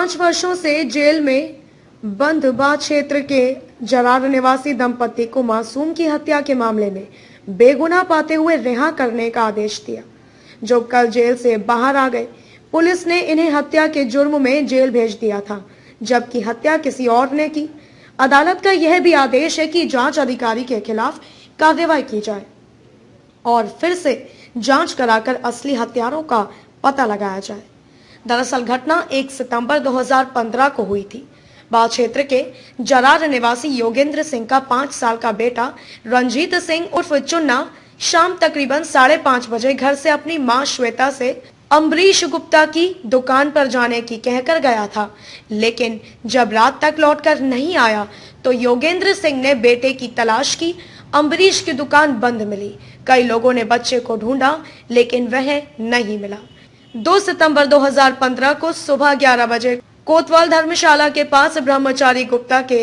5 वर्षों से जेल में बंद बा क्षेत्र के जरार निवासी दंपति को मासूम की हत्या के मामले में बेगुनाह पाते हुए रिहा करने का आदेश दिया, जो कल जेल से बाहर आ गए। पुलिस ने इन्हें हत्या के जुर्म में जेल भेज दिया था, जबकि हत्या किसी और ने की। अदालत का यह भी आदेश है कि जांच अधिकारी के खिलाफ कार्रवाई की जाए और फिर से जांच कराकर असली हत्यारों का पता लगाया जाए। दरअसल घटना 1 सितंबर 2015 को हुई थी। बाल क्षेत्र के जरार निवासी योगेंद्र सिंह का 5 साल का बेटा रंजीत सिंह उर्फ चुन्ना शाम तकरीबन 5:30 बजे घर से अपनी मां श्वेता से अम्बरीश गुप्ता की दुकान पर जाने की कहकर गया था, लेकिन जब रात तक लौटकर नहीं आया तो योगेंद्र सिंह ने बेटे की तलाश की। अम्बरीश की दुकान बंद मिली। कई लोगों ने बच्चे को ढूंढा, लेकिन वह नहीं मिला। 2 सितंबर 2015 को सुबह 11 बजे कोतवाल धर्मशाला के पास ब्रह्मचारी गुप्ता के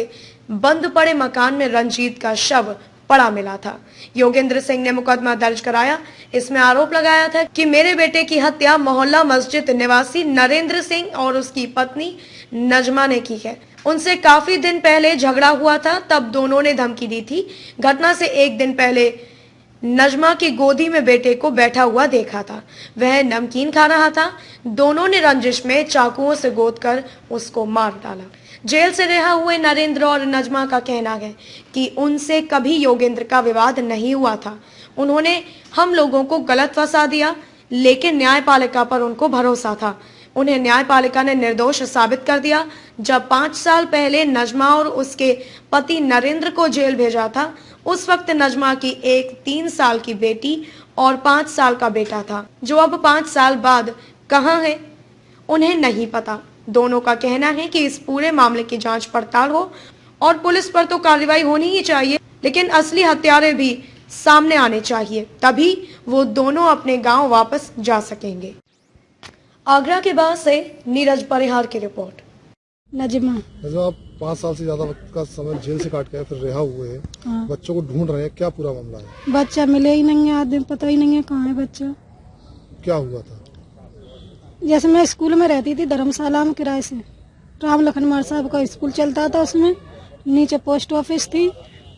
बंद पड़े मकान में रंजीत का शव पड़ा मिला था। योगेंद्र सिंह ने मुकदमा दर्ज कराया। इसमें आरोप लगाया था कि मेरे बेटे की हत्या मोहल्ला मस्जिद निवासी नरेंद्र सिंह और उसकी पत्नी नजमा ने की है। उनसे काफी दिन पहले झगड़ा हुआ था, तब दोनों ने धमकी दी थी। घटना से 1 दिन पहले नजमा की गोदी में बेटे को बैठा हुआ देखा था। वह नमकीन खा रहा था। दोनों ने रंजिश में चाकुओं से गोदकर उसको मार डाला। जेल से रिहा हुए नरेंद्र और नजमा का कहना है कि उनसे कभी योगेंद्र का विवाद नहीं हुआ था। उन्होंने हम लोगों को गलत फंसा दिया, लेकिन न्यायपालिका पर उनको भरोसा था। उन्हें न्यायपालिका ने निर्दोष साबित कर दिया। जब 5 साल पहले नजमा और उसके पति नरेंद्र को जेल भेजा था, उस वक्त नजमा की एक 3 साल की बेटी और 5 साल का बेटा था, जो अब 5 साल बाद कहां है उन्हें नहीं पता। दोनों का कहना है कि इस पूरे मामले की जांच पड़ताल हो और पुलिस पर तो कार्रवाई होनी ही चाहिए, लेकिन असली हत्यारे भी सामने आने चाहिए, तभी वो दोनों अपने गांव वापस जा सकेंगे। आगरा के बाद से नीरज परिहार की रिपोर्ट। नजमा आप 5 साल से ज्यादा वक्त का समय जेल से काट के फिर रिहा हुए हैं। हाँ। बच्चों को ढूंढ रहे हैं, क्या पूरा मामला है? बच्चा मिले ही नहीं है, आदमी पता ही नहीं है कहाँ है बच्चा। क्या हुआ था? जैसे मैं स्कूल में रहती थी धर्मशाला में किराए से, राम लखन मार साहब का स्कूल चलता था, उसमें नीचे पोस्ट ऑफिस थी,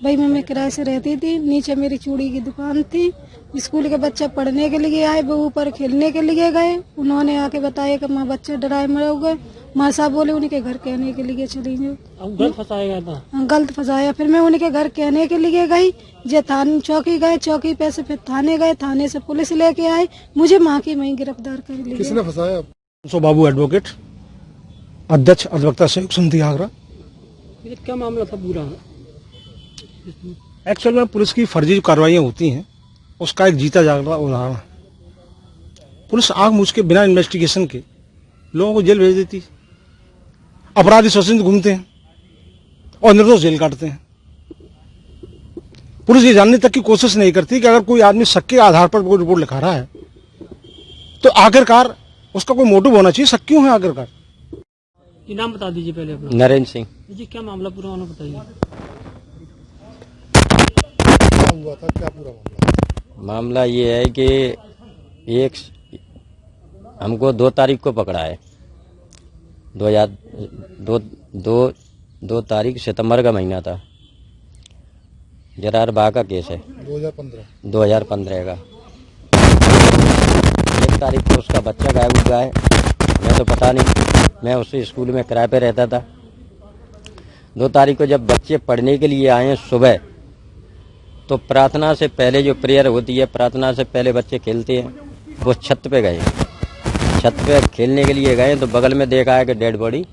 भाई मैं किराए से रहती थी। नीचे मेरी चूड़ी की दुकान थी। स्कूल के बच्चे पढ़ने के लिए आए, वो ऊपर खेलने के लिए गए। उन्होंने आके बताया कि माँ बच्चे डराए मर गए। माँ साहब बोले उनके घर कहने के लिए चली जाओ। गलत फंसाया गया था। गलत फंसाया। फिर मैं उनके घर कहने के लिए गई, जे थाने चौकी गए, चौकी पे से फिर थाने गए, थाने से पुलिस लेके आई, मुझे माँ की वहीं गिरफ्तार कर लिया। किसने फंसाया? बाबू एडवोकेट, अध्यक्ष अधिवक्ता संयुक्त समिति आगरा। ये क्या मामला था पूरा? एक्चुअल में पुलिस की फर्जी जो कार्रवाइयां होती हैं उसका एक जीता जागता उदाहरण। पुलिस आंख मूछ के बिना इन्वेस्टिगेशन के लोगों को जेल भेज देती है। अपराधी स्वतंत्र घूमते हैं और निर्दोष जेल काटते हैं। पुलिस ये जानने तक की कोशिश नहीं करती कि अगर कोई आदमी शक के आधार पर कोई रिपोर्ट लिखा रहा है तो आखिरकार उसका कोई मोटिव होना चाहिए। शक क्यों है आखिरकार? ये नाम बता दीजिए पहले अपना। नरेंद्र सिंह। जी क्या मामला पूरा होना बताइए। क्या हुआ था, क्या पूरा मामला ये है कि हमको 2 तारीख को पकड़ा है। 2 तारीख सितंबर का महीना था। जरार बाग का केस है 2015 का। 1 तारीख को उसका बच्चा गायब हुआ है। मैं तो पता नहीं, मैं उससे स्कूल में किराए पे रहता था। 2 तारीख को जब बच्चे पढ़ने के लिए आए सुबह, तो प्रार्थना से पहले जो प्रेयर होती है, प्रार्थना से पहले बच्चे खेलते हैं, वो छत पे गए। छत पे खेलने के लिए गए तो बगल में देखा है कि डेड बॉडी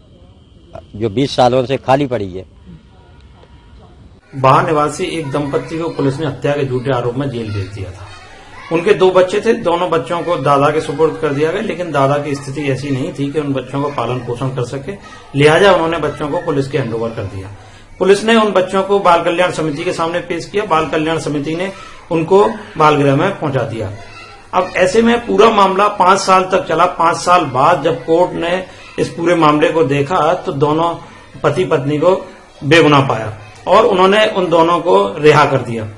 जो 20 सालों से खाली पड़ी है। बाहर निवासी एक दंपत्ति को पुलिस ने हत्या के झूठे आरोप में जेल भेज दिया था। उनके 2 बच्चे थे। दोनों बच्चों को दादा के सुपुर्द कर दिया गया, लेकिन दादा की स्थिति ऐसी नहीं थी कि उन बच्चों को पालन पोषण कर सके, लिहाजा उन्होंने बच्चों को पुलिस के हैंडओवर कर दिया। पुलिस ने उन बच्चों को बाल कल्याण समिति के सामने पेश किया। बाल कल्याण समिति ने उनको बाल गृह में पहुंचा दिया। अब ऐसे में पूरा मामला 5 साल तक चला। 5 साल बाद जब कोर्ट ने इस पूरे मामले को देखा तो दोनों पति पत्नी को बेगुनाह पाया और उन्होंने उन दोनों को रिहा कर दिया।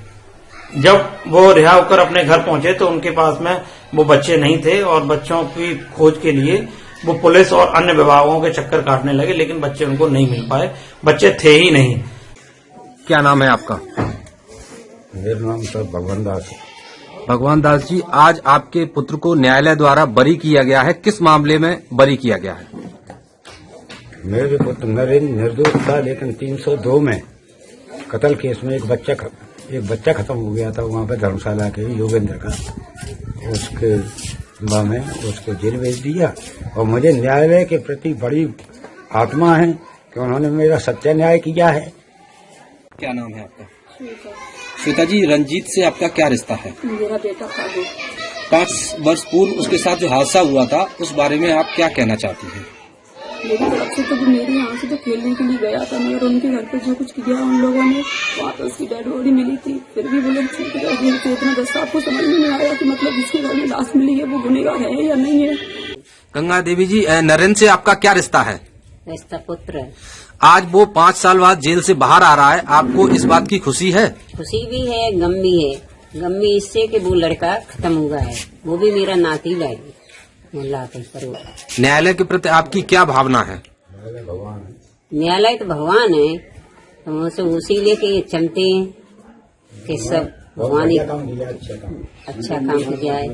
जब वो रिहा होकर अपने घर पहुंचे तो उनके पास में वो बच्चे नहीं थे और बच्चों की खोज के लिए वो पुलिस और अन्य विभागों के चक्कर काटने लगे, लेकिन बच्चे उनको नहीं मिल पाए, बच्चे थे ही नहीं। क्या नाम है आपका? मेरा नाम सर भगवान दास है। भगवान दास जी, आज आपके पुत्र को न्यायालय द्वारा बरी किया गया है, किस मामले में बरी किया गया है? मेरे पुत्र नरेंद्र निर्दोष था, लेकिन 302 में कत्ल केस में एक बच्चा खत्म हो गया था वहाँ पे धर्मशाला के योगेंद्र का, उसके में उसको जेल भेज दिया। और मुझे न्यायालय के प्रति बड़ी आत्मा है कि उन्होंने मेरा सच्चा न्याय किया है। क्या नाम है आपका? श्वेता जी, रंजीत से आपका क्या रिश्ता है? मेरा बेटा था। 5 वर्ष पूर्व उसके साथ जो हादसा हुआ था उस बारे में आप क्या कहना चाहती हैं? मेरी तरफ से तो वो मेरे यहाँ से तो खेलने के लिए गया था, मगर उनके घर पे जो कुछ किया उन लोगों ने, वहाँ पे उसकी डेड बॉडी मिली थी, फिर भी वो लोग छूट गए जेल से। इतना दस आपको समझ में नहीं आया कि मतलब जिसके घर में लाश मिली है वो गुनहगार है या नहीं है। गंगा देवी जी, नरेंद्र से आपका क्या रिश्ता है? रिश्ता पुत्र है। आज वो 5 साल बाद जेल से बाहर आ रहा है, आपको इस बात की खुशी है? खुशी भी है, गम भी है। गम भी इससे कि वो लड़का खत्म हुआ है, वो भी मेरा नाती है। न्यायालय के प्रति आपकी क्या भावना है? न्यायालय तो भगवान है, तो उसे उसी लेके चलते हैं कि सब भगवान अच्छा काम हो जाए।